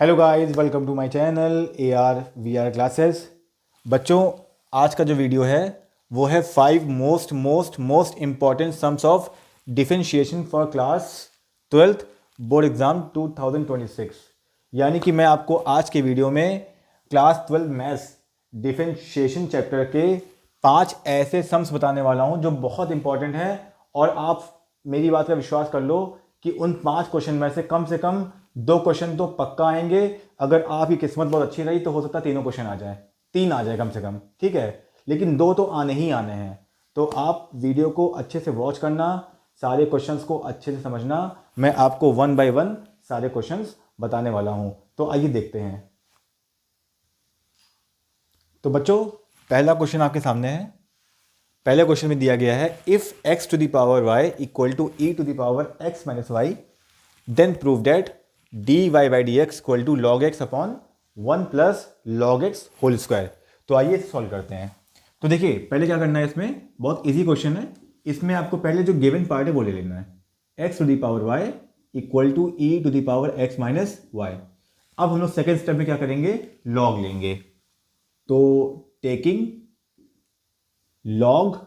Hello guys, welcome to my channel AR VR classes. बच्चों, आज का जो वीडियो है वो है 5 most important sums of differentiation for class 12th board exam 2026। यानी कि मैं आपको आज के वीडियो में क्लास 12 मैथ्स डिफरेंशिएशन चैप्टर के 5 ऐसे सम्स बताने वाला हूं जो बहुत इंपॉर्टेंट है। और आप मेरी बात का विश्वास कर लो कि उन 5 क्वेश्चन में से कम 2 क्वेश्चन तो पक्का आएंगे। अगर आपकी किस्मत बहुत अच्छी रही तो हो सकता है तीनों क्वेश्चन आ जाए, 3 आ जाए कम से कम, ठीक है। लेकिन 2 तो आने ही आने हैं। तो आप वीडियो को अच्छे से वॉच करना, सारे क्वेश्चंस को अच्छे से समझना। मैं आपको 1 बाय 1 सारे क्वेश्चंस बताने वाला हूं। तो आइए देखते हैं। तो बच्चों, पहला क्वेश्चन आपके सामने है। पहले क्वेश्चन में दिया गया है if x to the power y equal to e to the power x minus y, then prove that dy by dx equal to log x upon 1 plus log x whole square. तो आइए इसे solve करते हैं। तो देखिए, पहले क्या करना है, इसमें बहुत इजी क्वेश्चन है। इसमें आपको पहले जो गिवन पार्ट है वो ले लेना है, x to the power y equal to e to the power x minus y. अब हम लोग सेकेंड स्टेप में क्या करेंगे, लॉग लेंगे। तो taking log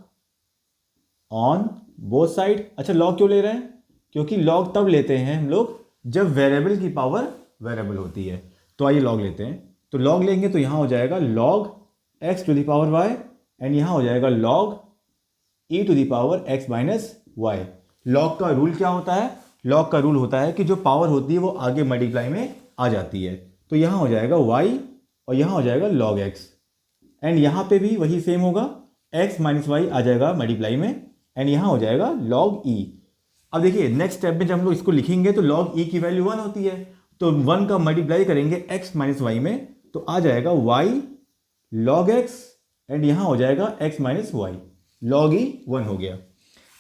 on both side. अच्छा, लॉग क्यों ले रहे हैं? क्योंकि लॉग तब लेते हैं हम लोग जब वेरिएबल की पावर वेरिएबल होती है। तो आइए लॉग लेते हैं। तो लॉग लेंगे तो यहां हो जाएगा log x to the power y and यहां हो जाएगा log e to the power x minus y. Log का रूल क्या होता है? लॉग का रूल होता है कि जो पावर होती है वो आगे मल्टीप्लाई में आ जाती है। तो यहां हो जाएगा y और यहां हो जाएगा log x एंड यहां पे भी वही सेम होगा, x माइनस वाई आ जाएगा मल्टीप्लाई में एंड यहां हो जाएगा log e। अब देखिए, नेक्स्ट स्टेप में जब हम लोग इसको लिखेंगे तो log e की वैल्यू 1 होती है। तो 1 का मल्टीप्लाई करेंगे x माइनस वाई में तो आ जाएगा y log x एंड यहां हो जाएगा x minus y. log e 1 हो गया।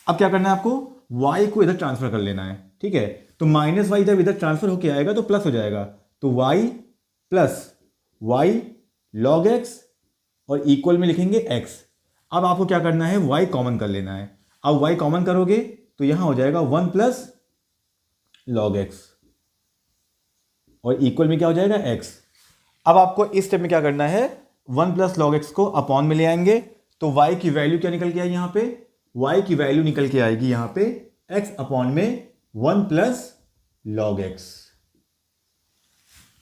अब क्या करना है आपको, y को इधर ट्रांसफर कर लेना है, ठीक है। तो माइनस वाई जब इधर ट्रांसफर होकर आएगा तो प्लस हो जाएगा। तो y plus y log x और इक्वल में लिखेंगे x। अब आपको क्या करना है, y कॉमन कर लेना है। अब y कॉमन करोगे तो यहां हो जाएगा 1 प्लस log x और इक्वल में क्या हो जाएगा x। अब आपको इस स्टेप में क्या करना है, 1 प्लस log x को अपॉन में ले आएंगे। तो y की वैल्यू क्या निकल के आई, यहां पे y की वैल्यू निकल के आएगी यहां पे x अपॉन में 1 प्लस log x।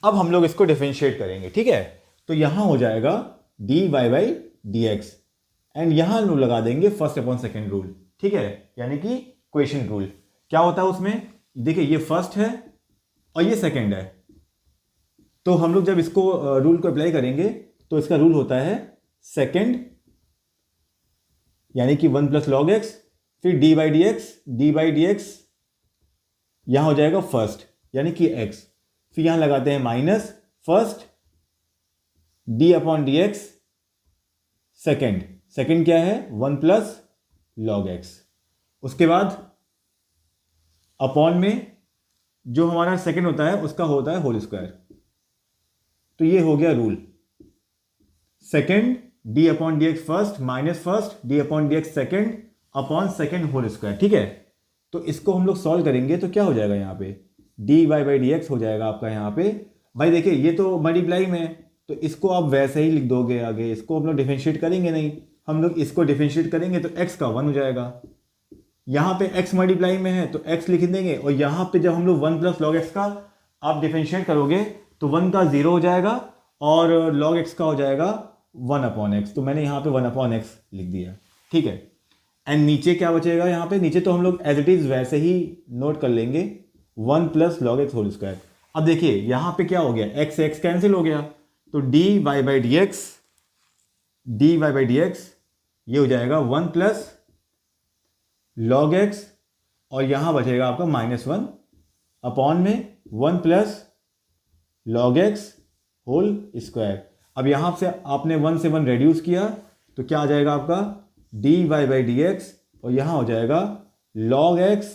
अब हम लोग इसको डिफरेंशिएट करेंगे, ठीक है। तो यहां हो जाएगा dy बाई dx एंड यहां लोग लगा देंगे फर्स्ट अपॉन सेकेंड रूल, ठीक है, यानी कि क्वेश्चन रूल। क्या होता है उसमें, देखिए ये फर्स्ट है और ये सेकेंड है। तो हम लोग जब इसको रूल को अप्लाई करेंगे तो इसका रूल होता है सेकेंड यानी कि 1 प्लस लॉग एक्स, फिर डी बाई डी एक्स यहां हो जाएगा फर्स्ट यानी कि x, फिर यहां लगाते हैं minus first d upon d x second क्या है 1 प्लस लॉग एक्स। उसके बाद अपॉन में जो हमारा सेकेंड होता है उसका होता है होल स्क्वायर। तो ये हो गया rule, second d upon d x first minus first d upon d x second upon second whole square, ठीक है। तो इसको हम लोग सॉल्व करेंगे तो क्या हो जाएगा, यहां पे d y by d x हो जाएगा आपका। यहां पे भाई देखिए ये तो मल्टीप्लाई में, तो इसको आप वैसे ही लिख दोगे आगे, इसको हम लोग डिफरेंशिएट करेंगे नहीं, हम लोग इसको डिफरेंशिएट करेंगे तो x का 1 हो जाएगा। यहां पे x मल्टीप्लाई में है तो x लिख देंगे और यहां पे जब हम लोग 1 प्लस लॉग एक्स का आप डिफरेंशिएट करोगे तो 1 का 0 हो जाएगा और log x का हो जाएगा 1 अपॉन एक्स। तो मैंने यहां पे 1 अपॉन एक्स लिख दिया, ठीक है। एंड नीचे क्या बचेगा, यहां पे नीचे तो हम लोग एज इट इज वैसे ही नोट कर लेंगे 1 plus log x whole square. अब देखिए यहां पे क्या हो गया, x कैंसिल हो गया तो dy बाई डी एक्स ये हो जाएगा 1 प्लस लॉग एक्स और यहां बचेगा आपका -1 अपॉन में 1 plus log x whole square. अब यहां से आपने 1 से 1 रेड्यूस किया तो क्या आ जाएगा आपका dy बाई डी एक्स और यहां हो जाएगा log x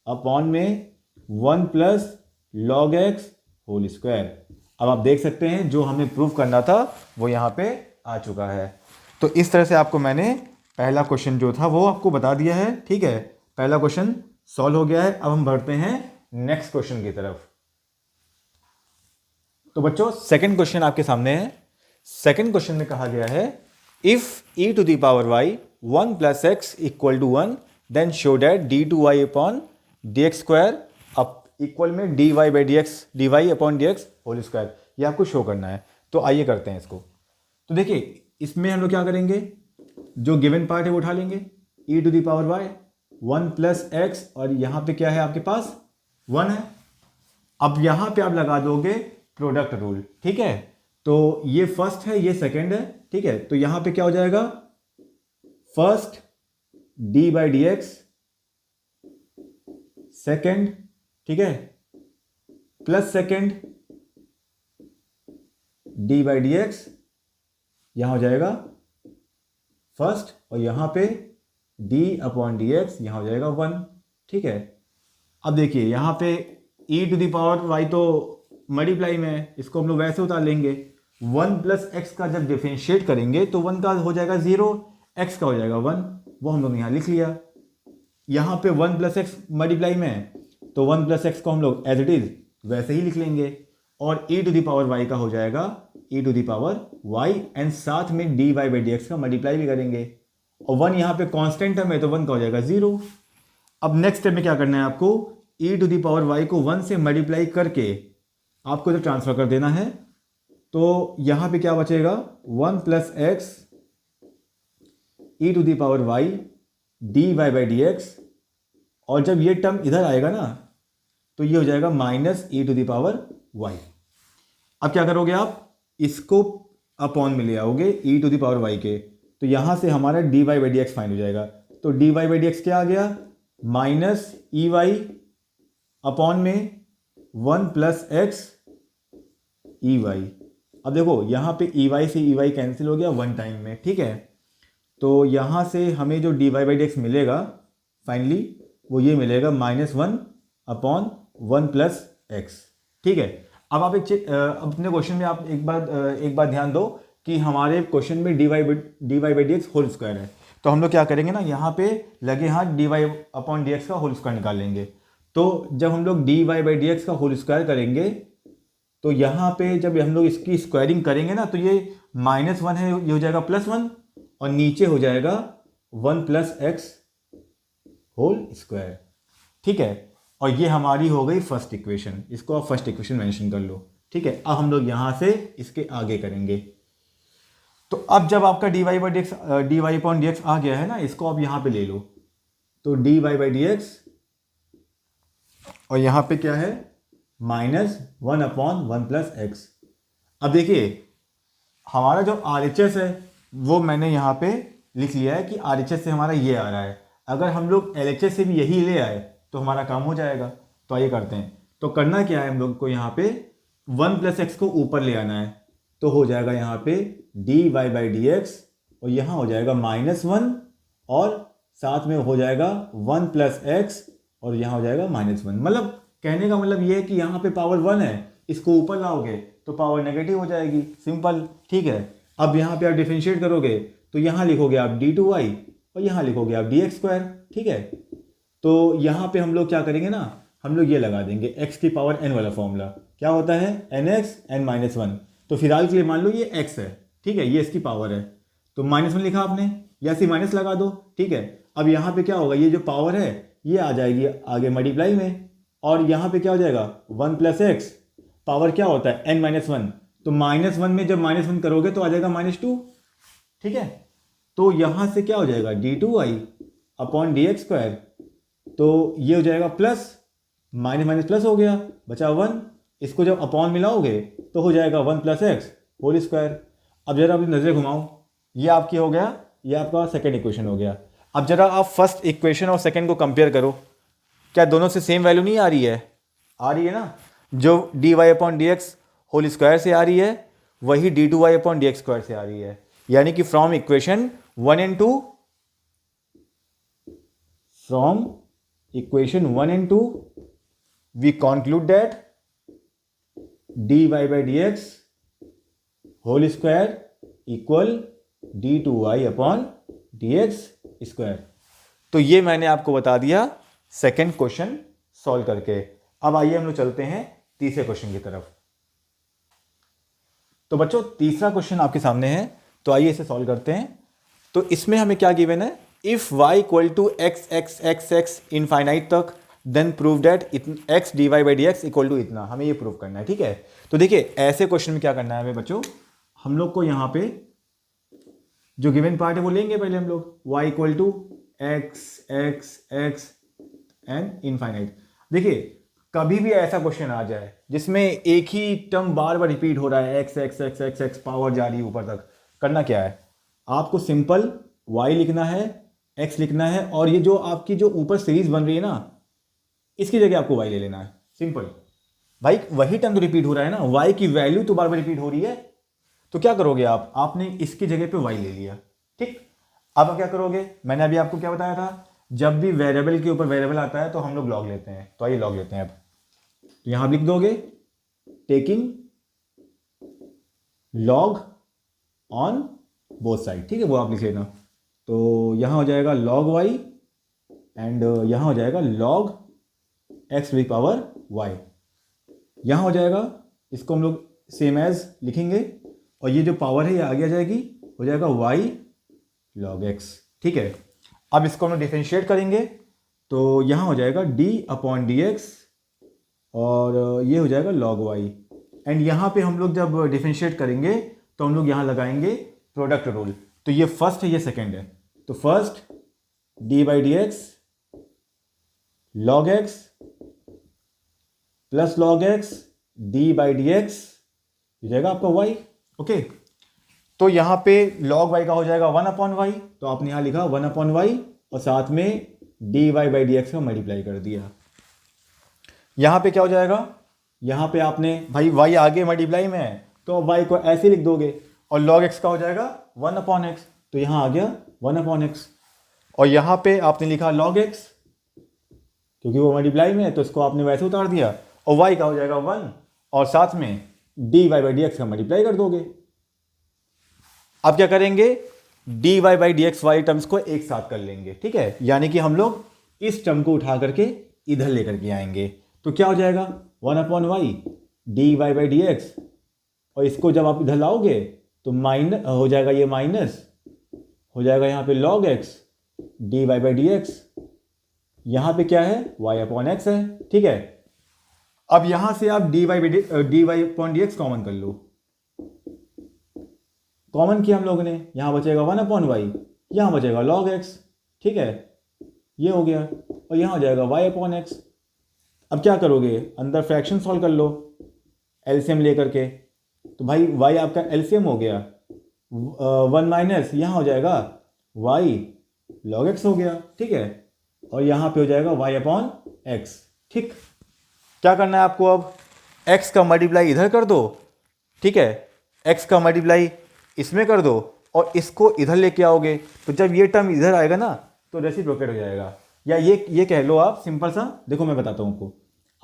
अपॉन में 1 plus log x whole square. अब आप देख सकते हैं जो हमें प्रूव करना था वो यहां पे आ चुका है। तो इस तरह से आपको मैंने पहला क्वेश्चन जो था वो आपको बता दिया है, ठीक है। पहला क्वेश्चन सॉल्व हो गया है। अब हम बढ़ते हैं नेक्स्ट क्वेश्चन की तरफ। तो बच्चों सेकंड क्वेश्चन आपके सामने है। सेकंड क्वेश्चन में कहा गया है if e to the power y 1 plus x equal to 1 then show that d2y upon dx square up equal में dy by dy upon dx whole square, ये आपको शो करना है। तो आइए करते हैं इसको। तो देखिए इसमें हम लोग क्या करेंगे, जो गिवन पार्ट है वो उठा लेंगे, e to the power y 1 plus x और यहाँ पे क्या है आपके पास 1 है। अब यहाँ पे आप लगा दोगे प्रोडक्ट रूल, ठीक है। तो ये फर्स्ट है, ये सेकंड है, ठीक है। तो यहाँ पे क्या हो जाएगा, first d by d x, second, ठीक है, plus second d by d x, यहां हो जाएगा फर्स्ट, और यहां पे d अपॉन डी एक्स, यहां हो जाएगा 1, ठीक है। अब देखिए यहां पे e to the power y तो मल्टीप्लाई में है, इसको हम लोग वैसे उतार लेंगे। 1 प्लस एक्स का जब डिफरेंशिएट करेंगे तो 1 का हो जाएगा 0, x का हो जाएगा 1, वो हम लोग यहाँ लिख लिया। यहाँ पे 1 प्लस एक्स मल्टीप्लाई में है तो 1 प्लस एक्स को हम लोग एज इट इज वैसे ही लिख लेंगे, और e to the power y का हो जाएगा e to the power y, and साथ में dy बाई डी एक्स का मल्टीप्लाई भी करेंगे, और 1 यहाँ पे कांस्टेंट टर्म है तो 1 का हो जाएगा 0। अब नेक्स्ट स्टेप में क्या करना है आपको, e to the power y को 1 से मल्टीप्लाई करके आपको इधर ट्रांसफर कर देना है। तो यहाँ पे क्या बचेगा, 1 plus x e to the power y dy by d x, और जब ये टर्म इधर आएगा ना तो ये हो जाएगा minus e to the power y। अब क्या करोगे आप, इसको अपॉन में ले आओगे e to the power y के, तो यहाँ से हमारा dy by d x fine हो जाएगा। तो dy बाई डी एक्स क्या आ गया, माइनस ई वाई अपॉन में 1 प्लस एक्स ई वाई। अब देखो यहाँ पे ई वाई से ई वाई कैंसिल हो गया 1 टाइम में, ठीक है। तो यहाँ से हमें जो d y by d x मिलेगा फाइनली वो ये मिलेगा -1 अपॉन 1 प्लस एक्स, ठीक है। अब आप अपने क्वेश्चन में आप एक बार ध्यान दो कि हमारे क्वेश्चन में d y by d x whole square है, तो हम लोग क्या करेंगे ना, यहाँ पे लगे हाथ d y upon d x का होल स्क्वायर निकाल लेंगे। तो जब हम लोग d y by d x का होल स्क्वायर करेंगे तो यहाँ पे जब हम लोग इसकी स्क्वायरिंग करेंगे ना तो ये -1 है, ये हो जाएगा +1, और नीचे हो जाएगा 1 प्लस एक्स होल स्क्वायर, ठीक है। और ये हमारी हो गई फर्स्ट इक्वेशन, इसको आप फर्स्ट इक्वेशन मेंशन कर लो, ठीक है। अब हम लोग यहाँ से इसके आगे करेंगे। तो अब जब आपका d y by d x d y upon d x आ गया है ना, इसको आप यहाँ पे ले लो, तो d y by d x, और यहाँ पे क्या है -1 अपॉन 1 प्लस एक्स। अब देखिए हमारा जो RHS है वो मैंने यहाँ पे लिख लिया है कि RHS से हमारा ये आ रहा है। अगर हम लोग LHS से भी यही ले आए तो हमारा काम हो जाएगा। तो आइए करते हैं। तो करना क्या है, हम लोग को यहाँ पे 1 प्लस एक्स को ऊपर ले आना है, तो हो जाएगा यहाँ पे d y by d x, और यहाँ हो जाएगा -1, और साथ में हो जाएगा 1 प्लस एक्स, और यहाँ हो जाएगा -1। मतलब कहने का मतलब ये है कि यहाँ पे पावर 1 है, इसको ऊपर लाओगे तो पावर नेगेटिव हो जाएगी, सिंपल, ठीक है। अब यहाँ पे आप डिफरेंशिएट करोगे तो यहाँ लिखोगे आप d2y और यहाँ लिखोगे आप dx स्क्वायर, ठीक है। तो यहाँ पे हम लोग क्या करेंगे ना, हम लोग ये लगा देंगे x की पावर n वाला फॉर्मूला, क्या होता है nx n-1। तो फिलहाल के लिए मान लो ये x है, ठीक है, ये इसकी पावर है, तो -1 लिखा आपने, या सी माइनस लगा दो, ठीक है। अब यहाँ पे क्या होगा, ये जो पावर है ये आ जाएगी आगे मल्टीप्लाई में, और यहाँ पे क्या हो जाएगा 1 प्लस एक्स, पावर क्या होता है n-1, तो -1 में जब -1 करोगे तो आ जाएगा -2, ठीक है। तो यहाँ से क्या हो जाएगा d2y upon d x square, तो ये हो जाएगा प्लस माइनस प्लस हो गया, बचा 1, इसको जब अपॉन मिलाओगे तो हो जाएगा 1 प्लस एक्स होल स्क्वायर। अब जरा अपनी नज़रें घुमाओ, ये आपकी हो गया, ये आपका सेकेंड इक्वेशन हो गया। अब जरा आप फर्स्ट इक्वेशन और सेकेंड को कंपेयर करो, क्या दोनों से सेम वैल्यू नहीं आ रही है? आ रही है ना। जो d y upon d x whole square से आ रही है वही d2y upon d x square से आ रही है। यानी कि from equation 1 and 2, from equation 1 and 2 we conclude that dy by d x whole square equal d2y upon d x square. तो ये मैंने आपको बता दिया सेकेंड क्वेश्चन सॉल्व करके। अब आइए हम लोग चलते हैं तीसरे क्वेश्चन की तरफ। तो बच्चों तीसरा क्वेश्चन आपके सामने है, तो आइए इसे सॉल्व करते हैं। तो इसमें हमें क्या गिवन है, if y equal to x x x x infinite तक then prove that x d y by d x equal to इतना, हमें ये प्रूव करना है। ठीक है, तो देखिए ऐसे क्वेश्चन में क्या करना है हमें बच्चों, हम लोग को यहाँ पे जो गिवन पार्ट है वो लेंगे पहले हम लोग, y equal to x x x and infinite. देखिए कभी भी ऐसा क्वेश्चन आ जाए जिसमें एक ही टर्म बार बार रिपीट हो रहा है, x x x x x power जा रही है ऊपर तक, करना क्या है, आपको सिंपल y लिखना है, x लिखना है, और ये जो आपकी जो ऊपर सीरीज बन रही है ना, इसकी जगह आपको y ले लेना है। सिंपल भाई, वही टर्म तो रिपीट हो रहा है ना, y की वैल्यू तो बार बार रिपीट हो रही है, तो क्या करोगे आप, आपने इसकी जगह पे y ले लिया। ठीक, अब आप क्या करोगे, मैंने अभी आपको क्या बताया था, जब भी वेरिएबल के ऊपर वेरिएबल आता है तो हम लोग लॉग लेते हैं, तो आइए लॉग लेते हैं। अब तो यहां लिख दोगे taking log on both side, ठीक है, वो आप लिख लेना। तो यहां हो जाएगा लॉग y एंड यहां हो जाएगा log x to the power y, यहां हो जाएगा, इसको हम लोग सेम एज लिखेंगे, और ये जो पावर है ये आगे आ जाएगी, हो जाएगा y log x। ठीक है, अब इसको हम लोग डिफरेंशिएट करेंगे, तो यहां हो जाएगा d अपॉन डी एक्स, और ये हो जाएगा log y, एंड यहां पे हम लोग जब डिफरेंशिएट करेंगे तो हम लोग यहां लगाएंगे प्रोडक्ट रूल। तो ये फर्स्ट है, ये सेकेंड है, तो first d by d x log x plus log x d by d x हो जाएगा आपका y। ओके, तो यहां पे log y का हो जाएगा 1 अपॉन वाई, तो आपने यहां लिखा 1 अपॉन वाई, और साथ में dy बाई डी एक्स का मल्टीप्लाई कर दिया। यहां पे क्या हो जाएगा, यहां पे आपने भाई y आगे मल्टीप्लाई में है तो y को ऐसे लिख दोगे, और log x का हो जाएगा 1 अपॉन एक्स, तो यहां आ गया 1 अपॉन एक्स, और यहां पे आपने लिखा log x, क्योंकि वो मल्टीप्लाई में है तो इसको आपने वैसे उतार दिया, और y का हो जाएगा 1, और साथ में dy बाई डी एक्स का मल्टीप्लाई कर दोगे। अब क्या करेंगे, dy बाई डी एक्स वाली टर्म्स को एक साथ कर लेंगे। ठीक है, यानी कि हम लोग इस टर्म को उठा करके इधर लेकर के आएंगे, तो क्या हो जाएगा 1 upon y d y by d x, और इसको जब आप इधर लाओगे तो माइनस हो जाएगा, ये माइनस हो जाएगा यहाँ पे log x d y by d x, यहाँ पे क्या है y अपॉन एक्स है। ठीक है, अब यहां से आप dy upon d x common कर लो, कॉमन किया हम लोगों ने, यहां बचेगा 1 अपॉन वाई, यहां बचेगा log x। ठीक है, ये हो गया, और यहां हो जाएगा y अपॉन एक्स। अब क्या करोगे, अंदर फ्रैक्शन सॉल्व कर लो एलसीएम लेकर के, तो भाई y आपका एलसीएम हो गया 1 माइनस, यहां हो जाएगा y log x हो गया। ठीक है, और यहां पे हो जाएगा y अपॉन एक्स। ठीक, क्या करना है आपको, अब x का मल्टीप्लाई इधर कर दो, ठीक है, x का मल्टीप्लाई इसमें कर दो, और इसको इधर लेके आओगे, तो जब ये टर्म इधर आएगा ना तो रेसिप्रोकेट हो जाएगा, या ये कह लो आप सिंपल सा। देखो मैं बताता हूँ आपको,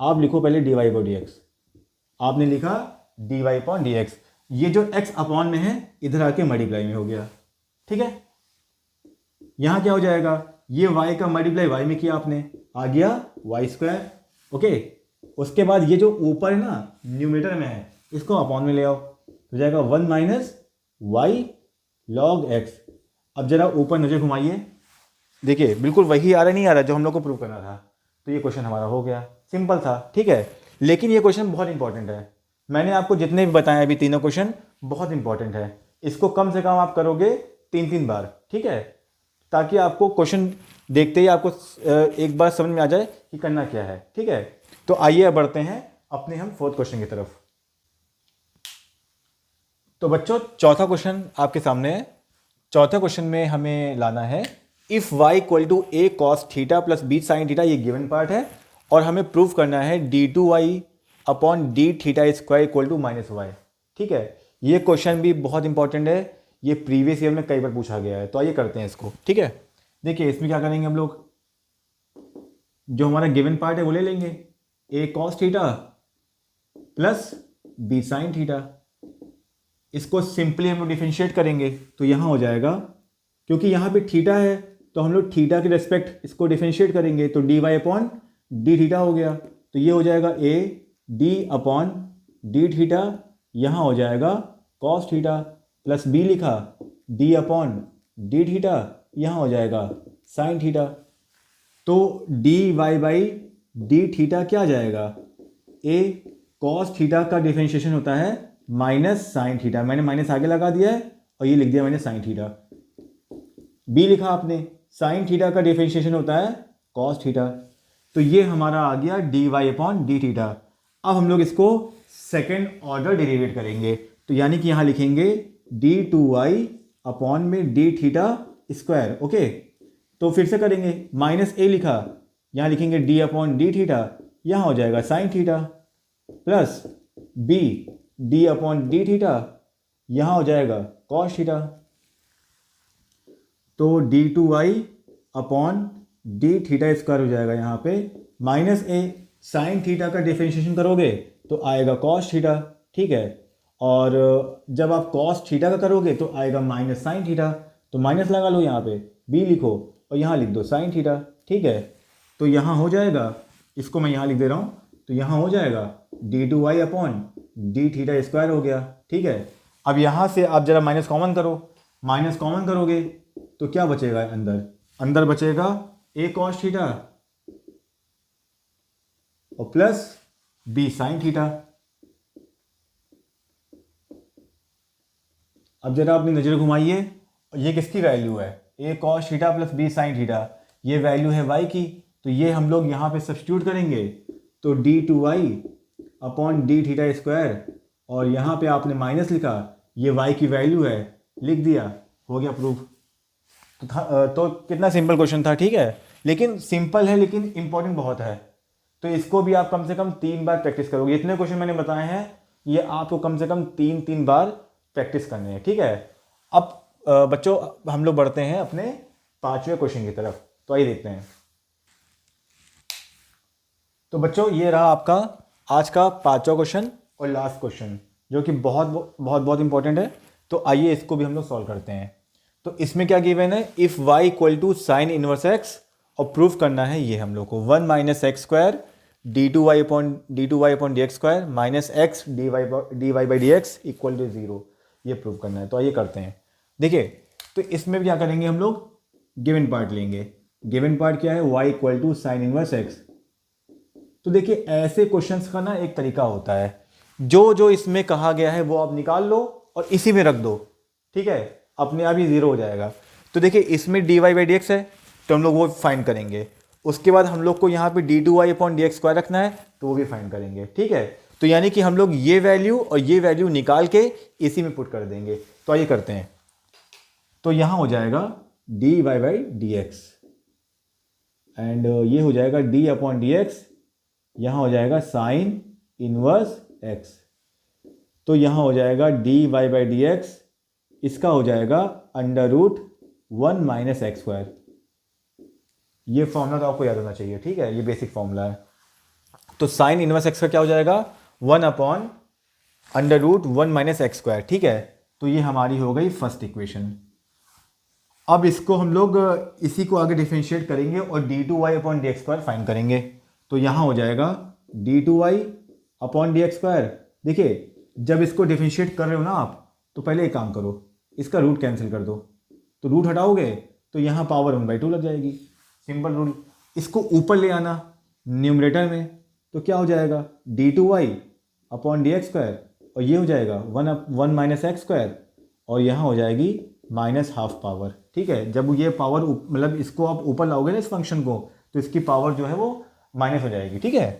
आप लिखो पहले dy अपॉन डी एक्स, आपने लिखा dy अपॉन डी एक्स, ये जो x अपॉन में है इधर आके मल्टीप्लाई में हो गया। ठीक है, यहां क्या हो जाएगा, ये y का मल्टीप्लाई y में किया आपने, आ गया वाई स्क्वायर। ओके, उसके बाद ये जो ऊपर है ना न्यूमरेटर में है, इसको अपॉन में ले आओ, हो जाएगा 1 माइनस वाई लॉग एक्स। अब जरा ऊपर नजर घुमाइए, देखिए बिल्कुल वही आ रहा नहीं आ रहा जो हम लोग को प्रूव करना था, तो ये क्वेश्चन हमारा हो गया, सिंपल था। ठीक है, लेकिन ये क्वेश्चन बहुत इंपॉर्टेंट है, मैंने आपको जितने भी बताए अभी तीनों क्वेश्चन बहुत इंपॉर्टेंट है, इसको कम से कम आप करोगे 3-3 बार। ठीक है, ताकि आपको क्वेश्चन देखते ही आपको एक बार समझ में आ जाए कि करना क्या है। ठीक है, तो आइए बढ़ते हैं अपने हम फोर्थ क्वेश्चन की तरफ। तो बच्चों चौथा क्वेश्चन आपके सामने है। चौथे क्वेश्चन में हमें लाना है if y equal to a cos theta plus b sin theta, ये गिवन पार्ट है, और हमें प्रूव करना है d2y upon d theta square equal to minus y. ठीक है, ये क्वेश्चन भी बहुत इंपॉर्टेंट है, ये प्रीवियस ईयर में कई बार पूछा गया है, तो आइए करते हैं इसको। ठीक है, देखिए इसमें क्या करेंगे हम लोग, जो हमारा गिवन पार्ट है वो ले लेंगे, a cos theta plus b sin theta, इसको सिंपली हम लोग डिफरेंशिएट करेंगे, तो यहां हो जाएगा, क्योंकि यहां पे थीटा है तो हम लोग थीटा के रेस्पेक्ट इसको डिफरेंशिएट करेंगे, तो dy अपॉन डी थीटा हो गया, तो ये हो जाएगा a d upon d theta, यहां हो जाएगा कॉस थीटा प्लस बी लिखा डी अपॉन डी थीटा, यहाँ हो जाएगा साइन थीटा। तो d y by d theta क्या आ जाएगा, ए कॉस थीटा का डिफरेंशिएशन होता है माइनस साइन थीटा, मैंने माइनस आगे लगा दिया है और ये लिख दिया मैंने साइन थीटा। बी लिखा आपने साइन थीटा का डिफरेंशिएशन होता है कॉस थीटा। तो ये हमारा आ गया d y upon d theta. अब हम लोग इसको सेकेंड ऑर्डर डेरिवेट करेंगे, तो यानी कि यहाँ लिखेंगे डी टू वाई अपॉन में डी थीटा स्क्वायर। ओके, तो फिर से करेंगे, माइनस ए लिखा, यहाँ लिखेंगे डी अपॉन डी थीटा, यहाँ हो जाएगा sine theta, plus b d upon d theta, यहाँ हो जाएगा कॉस थीटा। तो d two y upon d theta square हो जाएगा यहाँ पे, माइनस ए साइन थीटा का डिफरेंशिएशन करोगे तो आएगा कॉस थीटा, ठीक है। और जब आप कॉस थीटा का करोगे तो आएगा माइनस साइन थीटा, तो माइनस लगा लो यहाँ पे, बी लिखो और यहाँ लिख दो साइन थीटा, ठीक है। तो यहाँ हो जाएगा, इसको मैं यहाँ लिख दे रहा हूँ, तो यहाँ हो जाएगा d two y upon d theta square हो गया, ठीक है। अब यहाँ से आप जरा माइनस कॉमन करो, माइनस कॉमन करोगे तो क्या बचेगा अंदर, अंदर बचेगा ए कॉस थीटा और प्लस बी साइन थीटा। अब जरा अपनी नज़र घुमाइए, ये किसकी वैल्यू है, a cos theta plus b sine theta, ये वैल्यू है y की, तो ये हम लोग यहाँ पे सब्स्टिट्यूट करेंगे, तो d two y upon d theta square, और यहाँ पे आपने माइनस लिखा, ये y की वैल्यू है, लिख दिया, हो गया प्रूफ। तो कितना सिंपल क्वेश्चन था, ठीक है। लेकिन सिंपल है लेकिन इंपॉर्टेंट बहुत है, तो इसको भी आप कम से कम 3 बार प्रैक्टिस करोगे। इतने क्वेश्चन मैंने बताए हैं, ये आपको कम से कम 3 बार प्रैक्टिस करने हैं, ठीक है। अब बच्चों हम लोग बढ़ते हैं अपने 5वें क्वेश्चन की तरफ, तो आइए देखते हैं। तो बच्चों ये रहा आपका आज का 5वां क्वेश्चन और लास्ट क्वेश्चन, जो कि बहुत बहुत बहुत इंपॉर्टेंट है। तो आइए इसको भी हम लोग सॉल्व करते हैं। तो इसमें क्या गिवन है, if y equal to sine inverse x, और प्रूफ करना है ये हम लोग को 1 minus x square d two y upon d x square minus x d y by d x equal to 0, ये प्रूफ करना है। तो आइए करते हैं। देखिए, तो इसमें क्या करेंगे हम लोग, गिवन पार्ट लेंगे। गिवन पार्ट क्या है, y equal to sine inverse x। तो देखिए ऐसे क्वेश्चंस का ना एक तरीका होता है, जो जो इसमें कहा गया है वो आप निकाल लो और इसी में रख दो, ठीक है, अपने आप ही 0 हो जाएगा। तो देखिए इसमें d y by d x है, तो हम लोग वो फाइंड करेंगे। उसके बाद हम लोग को यहाँ पे d two y upon d x square रखना है, तो वो भी फाइंड करेंगे, ठीक है। तो यानी कि हम लोग ये वैल्यू और ये वैल्यू निकाल के इसी में पुट कर देंगे। तो आइए करते हैं। तो यहाँ हो जाएगा d y by d x, and ये हो जाएगा डी अपॉन डी एक्स, यहाँ हो जाएगा साइन इनवर्स एक्स। तो यहाँ हो जाएगा d y by d x, इसका हो जाएगा under root 1 minus x square. ये फॉर्मूला तो आपको याद होना चाहिए, ठीक है, ये बेसिक फॉर्मूला है। तो साइन इनवर्स एक्स का क्या हो जाएगा, 1 upon under root 1 minus x square, ठीक है। तो ये हमारी हो गई फर्स्ट इक्वेशन। अब इसको हम लोग इसी को आगे डिफरेंशिएट करेंगे और d two y upon d x square find करेंगे। तो यहाँ हो जाएगा d two y upon d x square. देखिए जब इसको डिफरेंशिएट कर रहे हो ना आप, तो पहले एक काम करो, इसका रूट कैंसिल कर दो, तो रूट हटाओगे तो यहाँ पावर 1/2 लग जाएगी, सिंपल रूल। इसको ऊपर ले आना न्यूमरेटर में, तो क्या हो जाएगा d two y upon d x square, और ये हो जाएगा 1 माइनस एक्स स्क्वायर, और यहाँ हो जाएगी माइनस हाफ पावर, ठीक है। जब ये पावर मतलब इसको आप ऊपर लाओगे ना इस फंक्शन को, तो इसकी पावर जो है वो माइनस हो जाएगी, ठीक है।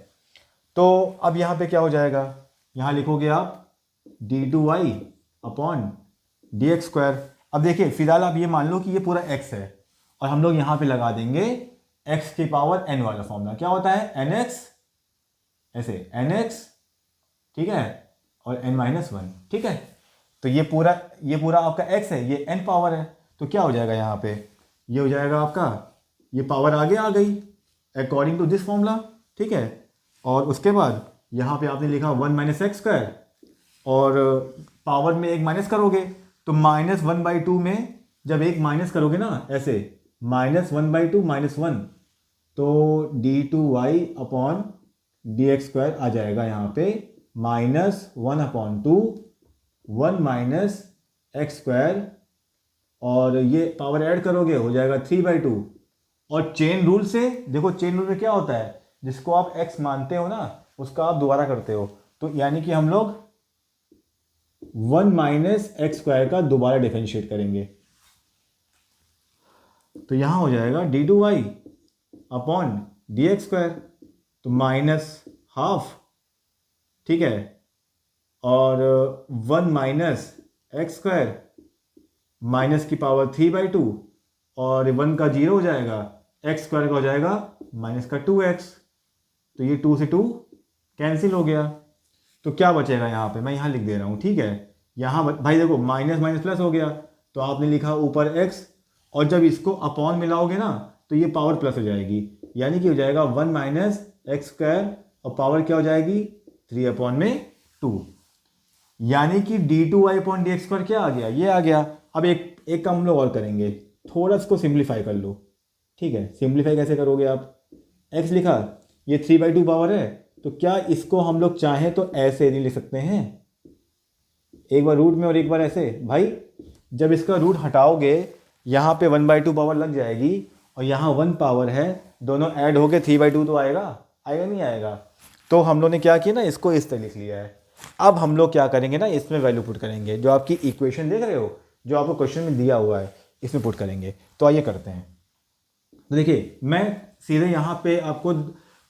तो अब यहाँ पे क्या हो जाएगा, यहाँ लिखोगे आप d two y upon d x square. अब देखिए फिलहाल आप ये मान लो कि ये पूरा x है, और हम लोग यहाँ पे लगा देंगे x की पावर n वाला फॉर्मूला। क्या होता है nx, ऐसे nx, ठीक है, और n माइनस 1, ठीक है। तो ये पूरा आपका x है, ये n पावर है, तो क्या हो जाएगा यहाँ पे, ये हो जाएगा आपका, ये पावर आगे आ गई अकॉर्डिंग टू दिस फॉर्मूला, ठीक है। और उसके बाद यहाँ पे आपने लिखा 1 माइनस एक्स स्क्वायर, और पावर में एक माइनस करोगे तो माइनस 1/2 में जब एक माइनस करोगे ना, ऐसे माइनस 1/2 माइनस 1, तो d two y upon d x square आ जाएगा यहाँ पे -1/2 1 माइनस एक्स स्क्वायर, और ये पावर ऐड करोगे हो जाएगा 3/2। और चेन रूल से देखो, चेन रूल में क्या होता है, जिसको आप x मानते हो ना उसका आप दोबारा करते हो, तो यानी कि हम लोग 1 माइनस एक्स स्क्वायर का दोबारा डिफरेंशिएट करेंगे। तो यहां हो जाएगा d2y upon d x square, तो माइनस हाफ, ठीक है, और 1 माइनस एक्स स्क्वायर माइनस की पावर 3/2, और 1 का 0 हो जाएगा, एक्स स्क्वायर का हो जाएगा माइनस का 2x, तो ये 2 से 2 कैंसिल हो गया। तो क्या बचेगा यहाँ पे, मैं यहाँ लिख दे रहा हूँ, ठीक है। यहाँ भाई देखो माइनस माइनस प्लस हो गया, तो आपने लिखा ऊपर x, और जब इसको अपॉन मिलाओगे ना तो ये पावर प्लस हो जाएगी, यानी कि हो जाएगा 1 माइनस एक्स स्क्वायर, और पावर क्या हो जाएगी 3/2, यानी कि d2y upon d x square क्या आ गया, ये आ गया। अब एक काम हम लोग और करेंगे, थोड़ा इसको सिंप्लीफाई कर लो, ठीक है। सिंप्लीफाई कैसे करोगे आप, x लिखा, ये 3/2 पावर है, तो क्या इसको हम लोग चाहें तो ऐसे नहीं लिख सकते हैं, एक बार रूट में और एक बार ऐसे। भाई जब इसका रूट हटाओगे यहाँ पे 1/2 पावर लग जाएगी, और यहाँ 1 पावर है, दोनों ऐड होके 3/2 तो आएगा, आएगा नहीं आएगा। तो हम लोग ने क्या किया ना, इसको इस तरह लिख लिया है। अब हम लोग क्या करेंगे ना, इसमें वैल्यू पुट करेंगे, जो आपकी इक्वेशन देख रहे हो, जो आपको क्वेश्चन में दिया हुआ है, इसमें पुट करेंगे। तो आइए करते हैं। तो देखिए मैं सीधे यहाँ पे आपको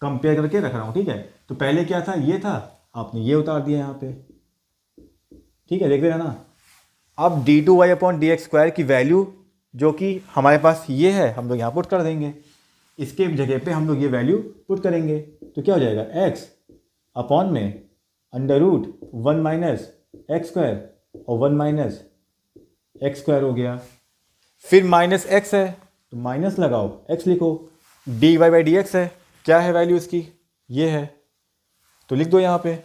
कंपेयर करके रख रहा हूँ, ठीक है। तो पहले क्या था, ये था, आपने ये उतार दिया यहाँ पे, ठीक है, देख रहे हैं ना। अब d2y upon d x square की वैल्यू जो कि हमारे पास ये है, हम लोग यहाँ पुट कर देंगे, इसके जगह पे हम लोग ये वैल्यू पुट करेंगे, तो क्या हो जाएगा x अपॉन में under root 1 minus x square, और 1 माइनस एक्स स्क्वायर हो गया। फिर माइनस x है तो माइनस लगाओ, x लिखो, dy बाई डी एक्स है, क्या है वैल्यू इसकी, ये है, तो लिख दो यहाँ पे।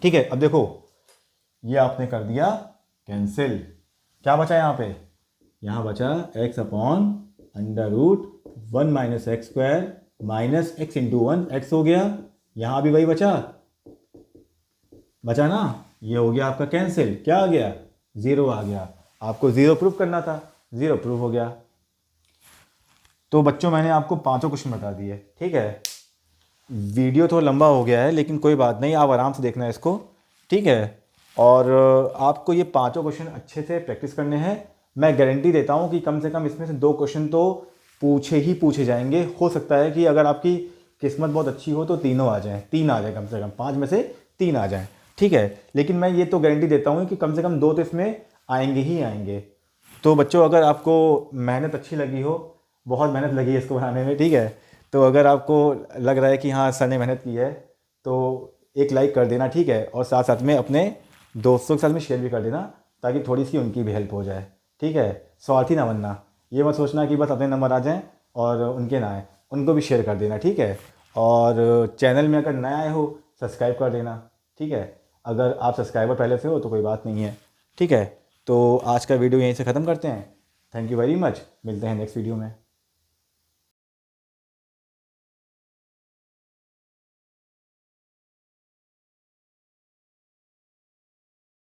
ठीक है, अब देखो ये आपने कर दिया कैंसिल, क्या बचा यहाँ बचा x upon under root 1 minus x square minus x into 1, एक्स हो गया, यहाँ भी वही बचा ना, ये हो गया आपका कैंसिल, क्या आ गया 0 आ गया। आपको 0 प्रूव करना था, 0 प्रूव हो गया। तो बच्चों मैंने आपको पांचों क्वेश्चन बता दिए, ठीक है। वीडियो थोड़ा लंबा हो गया है, लेकिन कोई बात नहीं, आप आराम से देखना इसको, ठीक है। और आपको ये पांचों क्वेश्चन अच्छे से प्रैक्टिस करने हैं। मैं गारंटी देता हूँ कि कम से कम इसमें से 2 क्वेश्चन तो पूछे जाएंगे। हो सकता है कि अगर आपकी किस्मत बहुत अच्छी हो तो तीनों आ जाएं, 3 आ जाए, कम से कम 5 में से 3 आ जाएं, ठीक है। लेकिन मैं ये तो गारंटी देता हूँ कि कम से कम 2 तो इसमें आएंगे ही आएंगे। तो बच्चों अगर आपको मेहनत अच्छी लगी हो, बहुत मेहनत लगी है इसको बनाने में, ठीक है, तो अगर आपको लग रहा है कि हाँ सर ने मेहनत की है तो एक लाइक कर देना, ठीक है। और साथ साथ में अपने दोस्तों के साथ में शेयर भी कर देना, ताकि थोड़ी सी उनकी भी हेल्प हो जाए, ठीक है। स्वार्थी ना बनना, ये मत सोचना कि बस अपने नंबर आ जाएं और उनके ना आए, उनको भी शेयर कर देना, ठीक है। और चैनल में अगर नया आए हो सब्सक्राइब कर देना, ठीक है। अगर आप सब्सक्राइबर पहले से हो तो कोई बात नहीं है, ठीक है। तो आज का वीडियो यहीं से ख़त्म करते हैं। थैंक यू वेरी मच, मिलते हैं नेक्स्ट वीडियो में।